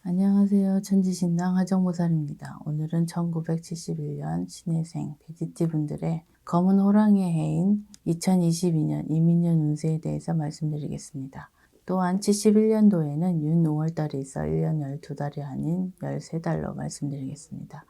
안녕하세요. 천지신당 하정보살입니다. 오늘은 1971년 신해생 돼지띠 분들의 검은 호랑이의 해인 2022년 이민년 운세에 대해서 말씀드리겠습니다. 또한 71년도에는 윤 5월달이 있어 1년 12달이 아닌 13달로 말씀드리겠습니다.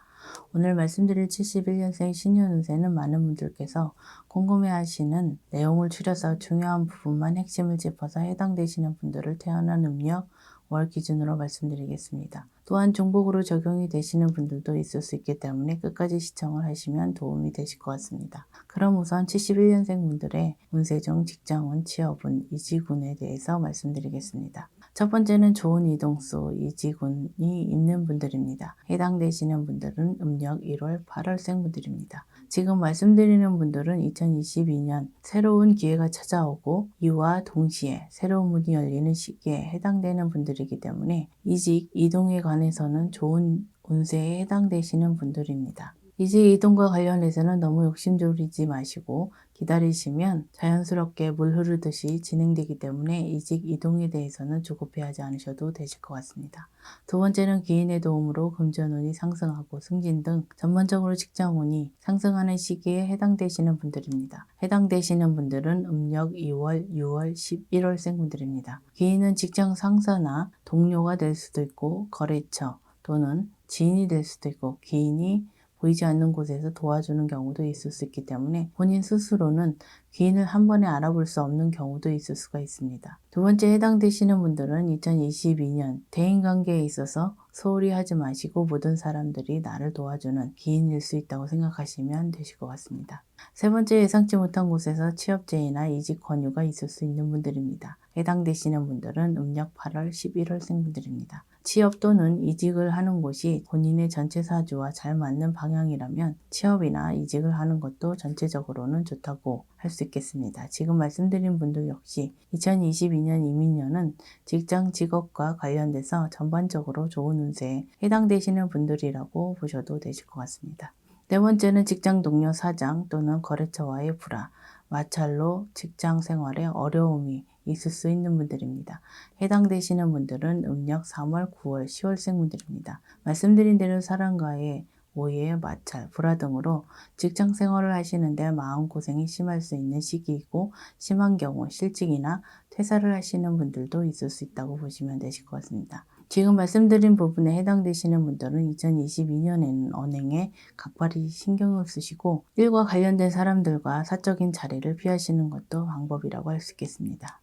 오늘 말씀드릴 71년생 신년 운세는 많은 분들께서 궁금해하시는 내용을 추려서 중요한 부분만 핵심을 짚어서 해당되시는 분들을 태어난 음력 월 기준으로 말씀드리겠습니다. 또한 중복으로 적용이 되시는 분들도 있을 수 있기 때문에 끝까지 시청을 하시면 도움이 되실 것 같습니다. 그럼 우선 71년생 분들의 운세 중 직장운, 취업운, 이지군에 대해서 말씀드리겠습니다. 첫 번째는 좋은 이동수, 이지군이 있는 분들입니다. 해당되시는 분들은 음력 1월, 8월생 분들입니다. 지금 말씀드리는 분들은 2022년 새로운 기회가 찾아오고 이와 동시에 새로운 문이 열리는 시기에 해당되는 분들이기 때문에 이직, 이동에 관해서는 좋은 운세에 해당되시는 분들입니다. 이직, 이동과 관련해서는 너무 욕심부리지 마시고 기다리시면 자연스럽게 물 흐르듯이 진행되기 때문에 이직, 이동에 대해서는 조급해하지 않으셔도 되실 것 같습니다. 두 번째는 기인의 도움으로 금전운이 상승하고 승진 등 전반적으로 직장운이 상승하는 시기에 해당되시는 분들입니다. 해당되시는 분들은 음력 2월, 6월, 11월생 분들입니다. 기인은 직장 상사나 동료가 될 수도 있고 거래처 또는 지인이 될 수도 있고 기인이 보이지 않는 곳에서 도와주는 경우도 있을 수 있기 때문에 본인 스스로는 귀인을 한 번에 알아볼 수 없는 경우도 있을 수가 있습니다. 두 번째 해당되시는 분들은 2022년 대인관계에 있어서 소홀히 하지 마시고 모든 사람들이 나를 도와주는 귀인일 수 있다고 생각하시면 되실 것 같습니다. 세 번째 예상치 못한 곳에서 취업제의나 이직 권유가 있을 수 있는 분들입니다. 해당되시는 분들은 음력 8월, 11월생 분들입니다. 취업 또는 이직을 하는 곳이 본인의 전체 사주와 잘 맞는 방향이라면 취업이나 이직을 하는 것도 전체적으로는 좋다고 할 수 있겠습니다. 지금 말씀드린 분들 역시 2022년 이민년은 직장 직업과 관련돼서 전반적으로 좋은 운세에 해당되시는 분들이라고 보셔도 되실 것 같습니다. 네 번째는 직장 동료 사장 또는 거래처와의 불화, 마찰로 직장 생활에 어려움이 있을 수 있는 분들입니다. 해당되시는 분들은 음력 3월, 9월, 10월생 분들입니다. 말씀드린 대로 사람과의 오해, 마찰, 불화 등으로 직장 생활을 하시는데 마음고생이 심할 수 있는 시기이고 심한 경우 실직이나 퇴사를 하시는 분들도 있을 수 있다고 보시면 되실 것 같습니다. 지금 말씀드린 부분에 해당되시는 분들은 2022년에는 언행에 각별히 신경을 쓰시고 일과 관련된 사람들과 사적인 자리를 피하시는 것도 방법이라고 할 수 있겠습니다.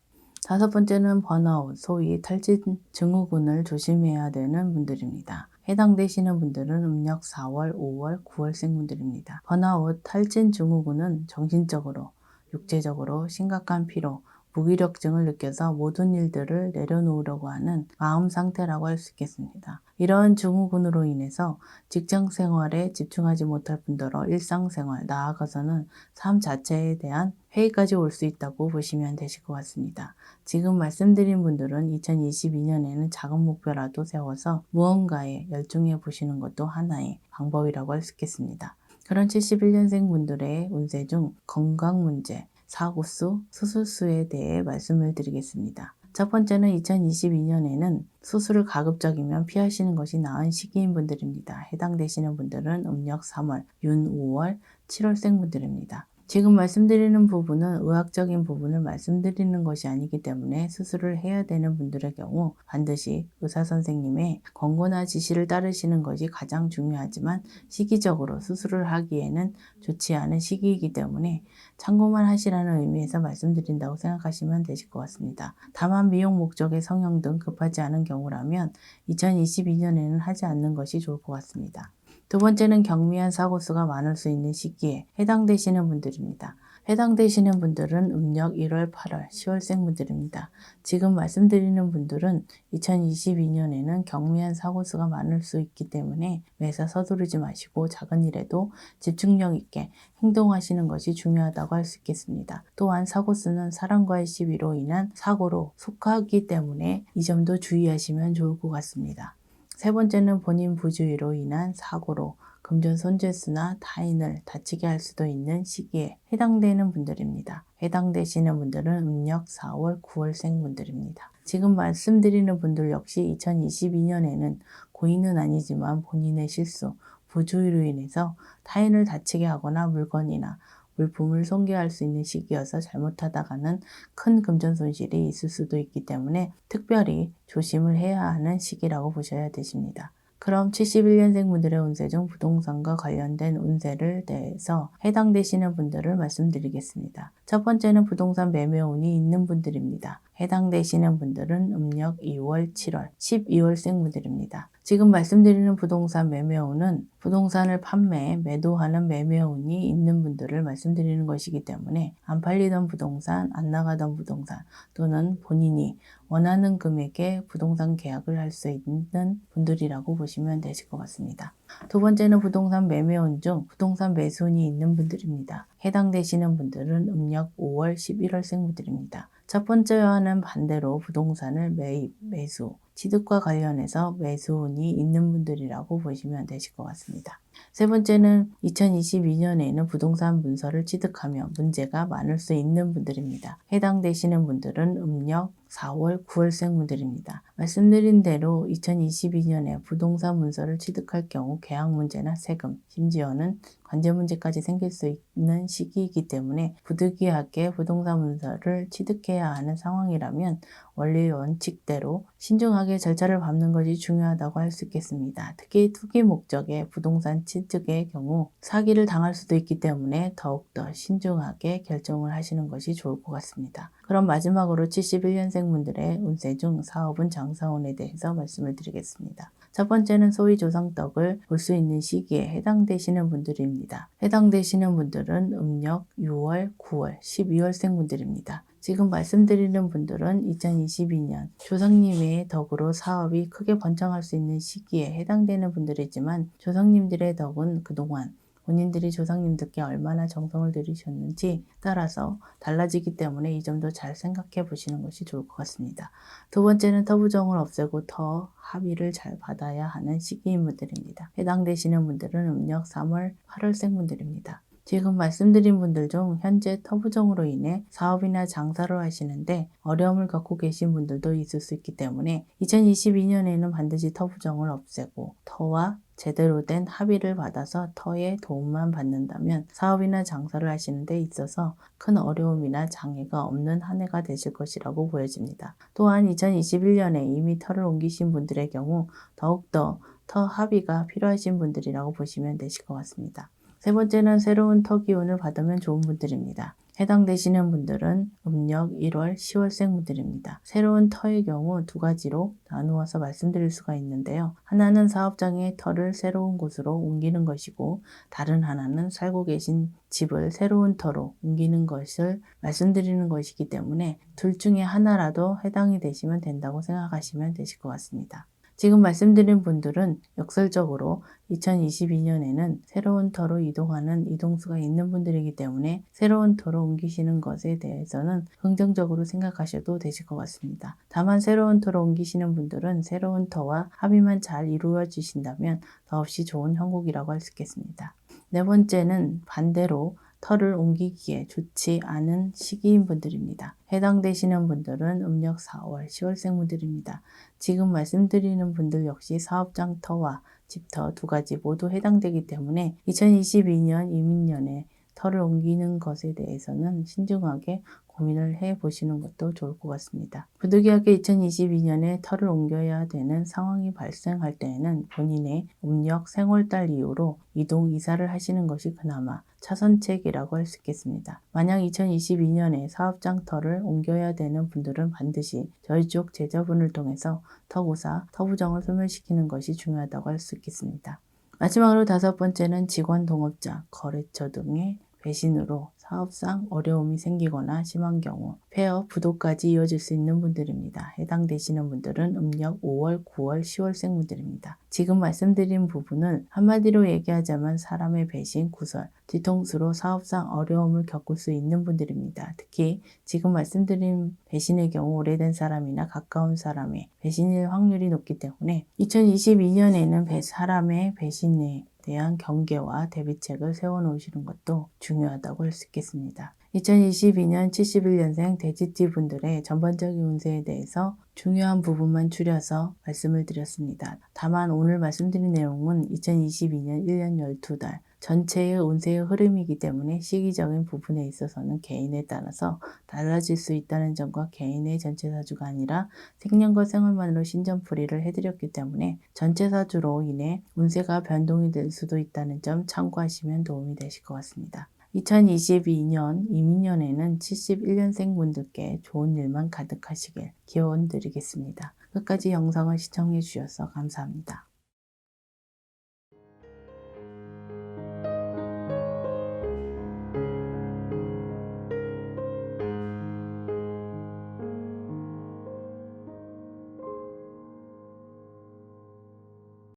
다섯 번째는 번아웃, 소위 탈진 증후군을 조심해야 되는 분들입니다. 해당되시는 분들은 음력 4월, 5월, 9월생 분들입니다. 번아웃, 탈진 증후군은 정신적으로, 육체적으로 심각한 피로, 무기력증을 느껴서 모든 일들을 내려놓으려고 하는 마음 상태라고 할 수 있겠습니다. 이런 증후군으로 인해서 직장 생활에 집중하지 못할 뿐더러 일상생활, 나아가서는 삶 자체에 대한 회의까지 올 수 있다고 보시면 되실 것 같습니다. 지금 말씀드린 분들은 2022년에는 작은 목표라도 세워서 무언가에 열중해 보시는 것도 하나의 방법이라고 할 수 있겠습니다. 그런 71년생 분들의 운세 중 건강 문제, 사고수, 수술수에 대해 말씀을 드리겠습니다. 첫 번째는 2022년에는 수술을 가급적이면 피하시는 것이 나은 시기인 분들입니다. 해당되시는 분들은 음력 3월, 윤 5월, 7월생 분들입니다. 지금 말씀드리는 부분은 의학적인 부분을 말씀드리는 것이 아니기 때문에 수술을 해야 되는 분들의 경우 반드시 의사선생님의 권고나 지시를 따르시는 것이 가장 중요하지만 시기적으로 수술을 하기에는 좋지 않은 시기이기 때문에 참고만 하시라는 의미에서 말씀드린다고 생각하시면 되실 것 같습니다. 다만 미용 목적의 성형 등 급하지 않은 경우라면 2022년에는 하지 않는 것이 좋을 것 같습니다. 두 번째는 경미한 사고수가 많을 수 있는 시기에 해당되시는 분들입니다. 해당되시는 분들은 음력 1월, 8월, 10월생 분들입니다. 지금 말씀드리는 분들은 2022년에는 경미한 사고수가 많을 수 있기 때문에 매사 서두르지 마시고 작은 일에도 집중력 있게 행동하시는 것이 중요하다고 할 수 있겠습니다. 또한 사고수는 사람과의 시비로 인한 사고로 속하기 때문에 이 점도 주의하시면 좋을 것 같습니다. 세 번째는 본인 부주의로 인한 사고로 금전 손재수나 타인을 다치게 할 수도 있는 시기에 해당되는 분들입니다. 해당되시는 분들은 음력 4월, 9월생 분들입니다. 지금 말씀드리는 분들 역시 2022년에는 고의는 아니지만 본인의 실수, 부주의로 인해서 타인을 다치게 하거나 물건이나 물품을 손괴할 수 있는 시기여서 잘못하다가는 큰 금전 손실이 있을 수도 있기 때문에 특별히 조심을 해야 하는 시기라고 보셔야 되십니다. 그럼 71년생 분들의 운세 중 부동산과 관련된 운세를 대해서 해당되시는 분들을 말씀드리겠습니다. 첫 번째는 부동산 매매운이 있는 분들입니다. 해당되시는 분들은 음력 2월, 7월, 12월생 분들입니다. 지금 말씀드리는 부동산 매매운은 부동산을 판매, 매도하는 매매운이 있는 분들을 말씀드리는 것이기 때문에 안 팔리던 부동산, 안 나가던 부동산 또는 본인이 원하는 금액의 부동산 계약을 할 수 있는 분들이라고 보시면 되실 것 같습니다. 두 번째는 부동산 매매운 중 부동산 매수운이 있는 분들입니다. 해당되시는 분들은 음력 5월, 11월생 분들입니다. 첫 번째와는 반대로 부동산을 매입, 매수, 취득과 관련해서 매수운이 있는 분들이라고 보시면 되실 것 같습니다. 세 번째는 2022년에는 부동산 문서를 취득하며 문제가 많을 수 있는 분들입니다. 해당되시는 분들은 음력 4월, 9월생 분들입니다. 말씀드린 대로 2022년에 부동산 문서를 취득할 경우 계약 문제나 세금, 심지어는 관제 문제까지 생길 수 있는 시기이기 때문에 부득이하게 부동산 문서를 취득해야 하는 상황이라면 원리 원칙대로 신중하게 절차를 밟는 것이 중요하다고 할 수 있겠습니다. 특히 투기 목적의 부동산 취득의 경우 사기를 당할 수도 있기 때문에 더욱더 신중하게 결정을 하시는 것이 좋을 것 같습니다. 그럼 마지막으로 71년생 분들의 운세 중 사업운, 장사운에 대해서 말씀을 드리겠습니다. 첫 번째는 소위 조상덕을 볼 수 있는 시기에 해당되시는 분들입니다. 해당되시는 분들은 음력 6월, 9월, 12월생 분들입니다. 지금 말씀드리는 분들은 2022년 조상님의 덕으로 사업이 크게 번창할 수 있는 시기에 해당되는 분들이지만 조상님들의 덕은 그동안 본인들이 조상님들께 얼마나 정성을 들이셨는지 따라서 달라지기 때문에 이 점도 잘 생각해 보시는 것이 좋을 것 같습니다. 두 번째는 터부정을 없애고 터 합의를 잘 받아야 하는 시기인 분들입니다. 해당되시는 분들은 음력 3월, 8월생 분들입니다. 지금 말씀드린 분들 중 현재 터부정으로 인해 사업이나 장사를 하시는데 어려움을 겪고 계신 분들도 있을 수 있기 때문에 2022년에는 반드시 터부정을 없애고 터와 제대로 된 합의를 받아서 터의 도움만 받는다면 사업이나 장사를 하시는 데 있어서 큰 어려움이나 장애가 없는 한 해가 되실 것이라고 보여집니다. 또한 2021년에 이미 터를 옮기신 분들의 경우 더욱더 터 합의가 필요하신 분들이라고 보시면 되실 것 같습니다. 세 번째는 새로운 터 기운을 받으면 좋은 분들입니다. 해당되시는 분들은 음력 1월, 10월생 분들입니다. 새로운 터의 경우 두 가지로 나누어서 말씀드릴 수가 있는데요. 하나는 사업장의 터를 새로운 곳으로 옮기는 것이고 다른 하나는 살고 계신 집을 새로운 터로 옮기는 것을 말씀드리는 것이기 때문에 둘 중에 하나라도 해당이 되시면 된다고 생각하시면 되실 것 같습니다. 지금 말씀드린 분들은 역설적으로 2022년에는 새로운 터로 이동하는 이동수가 있는 분들이기 때문에 새로운 터로 옮기시는 것에 대해서는 긍정적으로 생각하셔도 되실 것 같습니다. 다만 새로운 터로 옮기시는 분들은 새로운 터와 합의만 잘 이루어지신다면 더없이 좋은 형국이라고 할 수 있겠습니다. 네 번째는 반대로 터를 옮기기에 좋지 않은 시기인 분들입니다. 해당되시는 분들은 음력 4월, 10월생 분들입니다. 지금 말씀드리는 분들 역시 사업장 터와 집터 두 가지 모두 해당되기 때문에 2022년 이민년에 터를 옮기는 것에 대해서는 신중하게 고민을 해보시는 것도 좋을 것 같습니다. 부득이하게 2022년에 터를 옮겨야 되는 상황이 발생할 때에는 본인의 음력 생월달 이후로 이동, 이사를 하시는 것이 그나마 차선책이라고 할 수 있겠습니다. 만약 2022년에 사업장 터를 옮겨야 되는 분들은 반드시 저희 쪽 제자분을 통해서 터고사, 터부정을 소멸시키는 것이 중요하다고 할 수 있겠습니다. 마지막으로 다섯 번째는 직원, 동업자, 거래처 등의 배신으로 사업상 어려움이 생기거나 심한 경우 폐업, 부도까지 이어질 수 있는 분들입니다. 해당되시는 분들은 음력 5월, 9월, 10월생 분들입니다. 지금 말씀드린 부분을 한마디로 얘기하자면 사람의 배신, 구설, 뒤통수로 사업상 어려움을 겪을 수 있는 분들입니다. 특히 지금 말씀드린 배신의 경우 오래된 사람이나 가까운 사람의 배신일 확률이 높기 때문에 2022년에는 사람의 배신에 대한 경계와 대비책을 세워놓으시는 것도 중요하다고 할 수 있겠습니다. 2022년 71년생 돼지띠 분들의 전반적인 운세에 대해서 중요한 부분만 추려서 말씀을 드렸습니다. 다만 오늘 말씀드린 내용은 2022년 1년 12달 전체의 운세의 흐름이기 때문에 시기적인 부분에 있어서는 개인에 따라서 달라질 수 있다는 점과 개인의 전체 사주가 아니라 생년과 생활만으로 신점풀이를 해드렸기 때문에 전체 사주로 인해 운세가 변동이 될 수도 있다는 점 참고하시면 도움이 되실 것 같습니다. 2022년 이민년에는 71년생 분들께 좋은 일만 가득하시길 기원 드리겠습니다. 끝까지 영상을 시청해 주셔서 감사합니다.